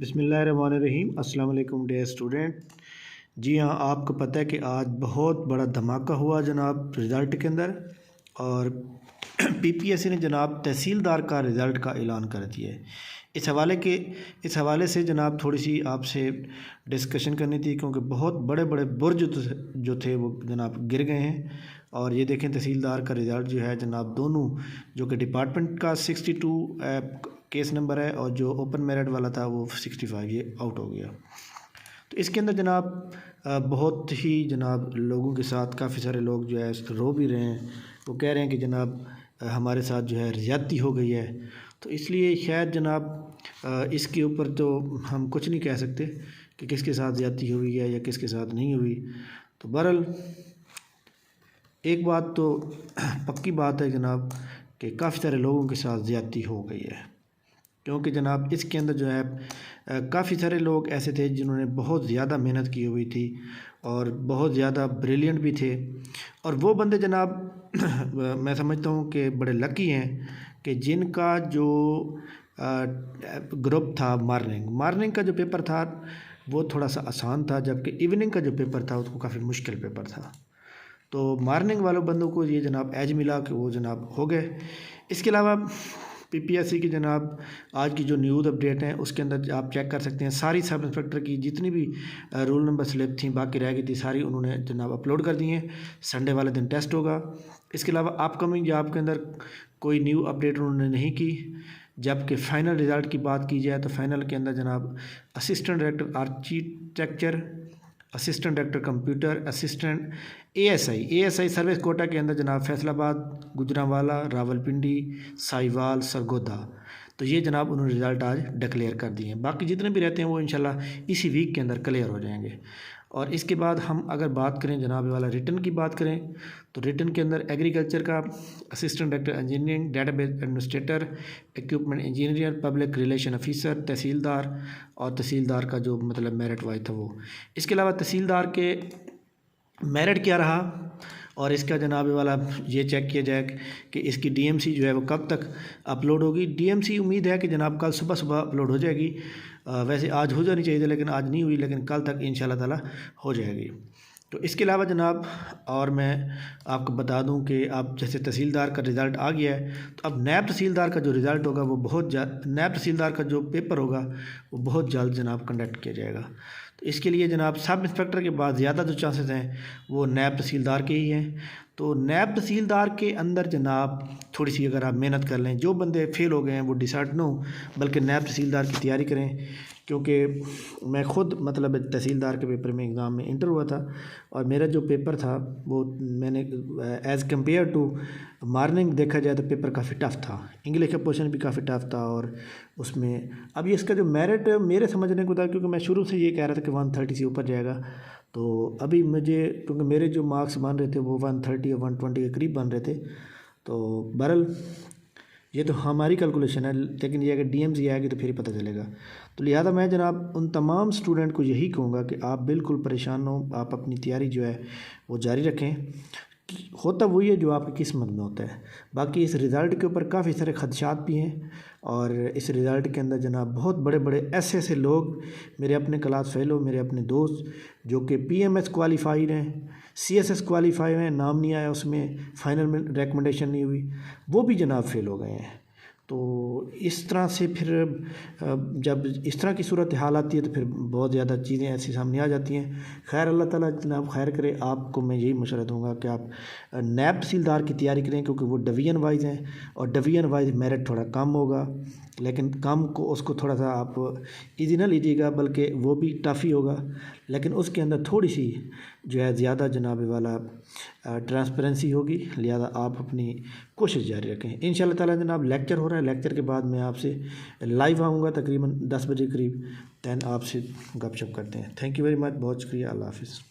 बिस्मिल्लाहिर्रहमानिर्रहीम। अस्सलाम वालेकुम डियर स्टूडेंट। जी हाँ, आपको पता है कि आज बहुत बड़ा धमाका हुआ जनाब रिज़ल्ट के अंदर, और पीपीएससी ने जनाब तहसीलदार का रिज़ल्ट का ऐलान कर दिया है। इस हवाले से जनाब थोड़ी सी आपसे डिस्कशन करनी थी, क्योंकि बहुत बड़े बड़े बुर्ज जो थे वो जनाब गिर गए हैं। और ये देखें, तहसीलदार का रिज़ल्ट जो है जनाब, दोनों जो कि डिपार्टमेंट का 62 केस नंबर है और जो ओपन मेरिट वाला था वो 65, ये आउट हो गया। तो इसके अंदर जनाब बहुत ही जनाब लोगों के साथ काफ़ी सारे लोग जो है रो भी रहे हैं। वो कह रहे हैं कि जनाब हमारे साथ जो है ज़्यादती हो गई है। तो इसलिए शायद जनाब इसके ऊपर तो हम कुछ नहीं कह सकते कि किसके साथ ज़्यादती हुई है या किसके साथ नहीं हुई। तो बहरहाल एक बात तो पक्की बात है जनाब कि काफ़ी सारे लोगों के साथ ज़्यादती हो गई है, क्योंकि जनाब इसके अंदर जो है काफ़ी सारे लोग ऐसे थे जिन्होंने बहुत ज़्यादा मेहनत की हुई थी और बहुत ज़्यादा ब्रिलियंट भी थे। और वो बंदे जनाब मैं समझता हूँ कि बड़े लकी हैं कि जिनका जो ग्रुप था मॉर्निंग का जो पेपर था वो थोड़ा सा आसान था, जबकि इवनिंग का जो पेपर था उसको काफ़ी मुश्किल पेपर था। तो मॉर्निंग वालों बंदों को ये जनाब एज मिला कि वो जनाब हो गए। इसके अलावा पीपीएससी की जनाब आज की जो न्यूज़ अपडेट है उसके अंदर आप चेक कर सकते हैं, सारी सब इंस्पेक्टर की जितनी भी रोल नंबर स्लिप थी बाकी रह गई थी सारी उन्होंने जनाब अपलोड कर दी हैं। संडे वाले दिन टेस्ट होगा। इसके अलावा अपकमिंग जॉब के अंदर कोई न्यू अपडेट उन्होंने नहीं की। जबकि फ़ाइनल रिज़ल्ट की बात की जाए तो फ़ाइनल के अंदर जनाब assistant director architecture, assistant director computer, assistant ASI service quota के अंदर जनाब फैसलाबाद, गुजरांवाला, रावलपिंडी, साहिवाल, सरगोदा, तो ये जनाब उन्होंने रिज़ल्ट आज डिक्लेयर कर दिए हैं। बाकी जितने भी रहते हैं वो इंशाल्लाह इसी वीक के अंदर क्लियर हो जाएंगे। और इसके बाद हम अगर बात करें जनाब वाला रिटन की बात करें तो रिटन के अंदर एग्रीकल्चर का assistant director engineering, database administrator, equipment engineer, public relation officer, तहसीलदार, और तहसीलदार का जो मतलब मेरिट वाइज था वो। इसके अलावा तहसीलदार के मेरिट क्या रहा और इसका जनाब वाला ये चेक किया जाए कि इसकी डीएमसी जो है वो कब तक अपलोड होगी। डीएमसी उम्मीद है कि जनाब कल सुबह सुबह अपलोड हो जाएगी। वैसे आज हो जानी चाहिए थी लेकिन आज नहीं हुई, लेकिन कल तक इंशाल्लाह ताला हो जाएगी। तो इसके अलावा जनाब और मैं आपको बता दूं कि अब जैसे तहसीलदार का रिज़ल्ट आ गया है तो अब नायब तहसीलदार का जो रिज़ल्ट होगा वो नायब तहसीलदार का जो पेपर होगा वो बहुत जल्द जनाब कंडक्ट किया जाएगा। तो इसके लिए जनाब सब इंस्पेक्टर के बाद ज़्यादा जो चांसेस हैं वो नायब तहसीलदार के ही हैं। तो नायब तहसीलदार के अंदर जनाब थोड़ी सी अगर आप मेहनत कर लें, जो बंदे फेल हो गए हैं वो डिसहार्ट न हो बल्कि नायब तहसीलदार की तैयारी करें। क्योंकि मैं ख़ुद मतलब तहसीलदार के पेपर में एग्ज़ाम में इंटर हुआ था और मेरा जो पेपर था वो मैंने एज़ कम्पेयर टू मॉर्निंग देखा जाए तो पेपर काफ़ी टफ़ था। इंग्लिश का पोर्शन भी काफ़ी टफ़ था और उसमें अब ये इसका जो मेरिट मेरे समझने को था, क्योंकि मैं शुरू से ये कह रहा था कि 130 से ऊपर जाएगा। तो अभी मुझे क्योंकि मेरे जो मार्क्स बन रहे थे वो 130 और 120 के करीब बन रहे थे। तो बहरहाल ये तो हमारी कैलकुलेशन है, लेकिन ये अगर डीएमसी आएगी तो फिर ही पता चलेगा। तो लिहाजा मैं जनाब उन तमाम स्टूडेंट को यही कहूँगा कि आप बिल्कुल परेशान हो, आप अपनी तैयारी जो है वो जारी रखें। होता वही है जो आपकी किस्मत में होता है। बाकी इस रिज़ल्ट के ऊपर काफ़ी सारे खदशात भी हैं और इस रिज़ल्ट के अंदर जनाब बहुत बड़े बड़े ऐसे लोग मेरे अपने क्लास फेलो, मेरे अपने दोस्त जो कि पीएमएस क्वालिफाइड हैं, सीएसएस क्वालिफाइड हैं, नाम नहीं आया उसमें, फाइनल में रिकमेंडेशन नहीं हुई, वो भी जनाब फेल हो गए हैं। तो इस तरह से फिर जब इस तरह की सूरत हाल आती है तो फिर बहुत ज़्यादा चीज़ें ऐसी सामने आ जाती हैं। खैर अल्लाह ताला जनाब खैर करे। आपको मैं यही मशवरा दूंगा कि आप नायब तहसीलदार की तैयारी करें, क्योंकि वो डिवीज़न वाइज हैं और डिवीज़न वाइज मेरिट थोड़ा कम होगा, लेकिन कम को उसको थोड़ा सा आप ईजी ना लीजिएगा बल्कि वो भी टफ़ ही होगा, लेकिन उसके अंदर थोड़ी सी जो है ज़्यादा जनाब वाला ट्रांसपेरेंसी होगी। लिहाजा आप अपनी कोशिश जारी रखें। इंशाल्लाह ताला जनाब लेक्चर हो रहा है, लेक्चर के बाद मैं आपसे लाइव आऊँगा तकरीबन 10 बजे करीब, दैन आपसे गपशप करते हैं। थैंक यू वेरी मच, बहुत शुक्रिया, अल्लाह हाफ़िज़।